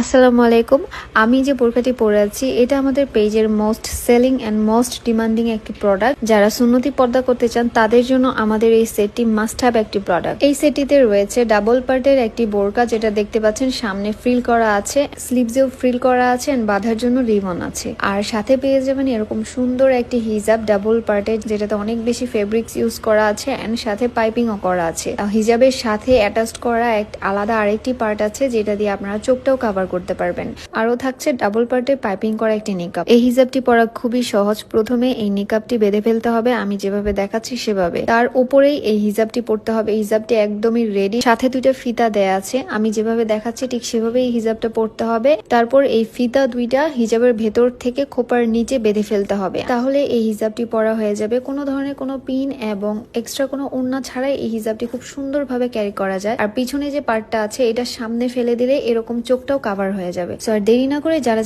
আসসালামু আলাইকুম। আমি যে বোরকাটি পরে আছি এটা আমাদের পেজের most selling and most demanding একটি প্রোডাক্ট। যারা সুন্নতি পর্দা করতে চান তাদের জন্য আমাদের এই সেটটি মাস্ট হ্যাভ একটি প্রোডাক্ট। এই সেটটিতে রয়েছে ডাবল পার্টের একটি বোরকা, যেটা দেখতে পাচ্ছেন সামনে ফ্রিল করা আছে, স্লিভসেও ফ্রিল করা আছে, বাঁধার জন্য রিবন আছে। আর সাথে পেয়ে যাবেন এরকম সুন্দর একটি হিজাব ডাবল পার্টের, যেটাতে অনেক বেশি ফেব্রিক্স ইউজ করা আছে এন্ড সাথে পাইপিংও করা আছে। হিজাবের সাথে অ্যাটাচড করা আলাদা আরেকটি পার্ট আছে, যেটা দিয়ে আপনারা চোখটাও কভার করতে পারবেন। আরো থাকছে ডাবল পার্টে পাইপিং করা একটি নিকাব। এই হিজাবটি পরা খুবই সহজ। প্রথমে এই নিকাবটি বেঁধে ফেলতে হবে আমি যেভাবে দেখাচ্ছি সেভাবে, তার উপরেই এই হিজাবটি পড়তে হবে। হিজাবটি একদমই রেডি, সাথে দুইটা ফিতা দেয়া আছে, আমি যেভাবে দেখাচ্ছি ঠিক সেভাবে এই হিজাবটা পড়তে হবে। তারপর এই ফিতা দুইটা হিজাবের ভেতর থেকে খোপার নিচে বেঁধে ফেলতে হবে, তাহলে এই হিজাবটি পরা হয়ে যাবে। কোনো ধরনের কোনো পিন এবং এক্সট্রা কোনো ওড়না ছাড়াই এই হিজাবটি খুব সুন্দরভাবে ক্যারি করা যায়। আর পিছনে যে পার্টটা আছে এটা সামনে ফেলে দিলে এরকম চোখটাও কাভার হয়ে যাবে। সো আর দেরি না করে যারা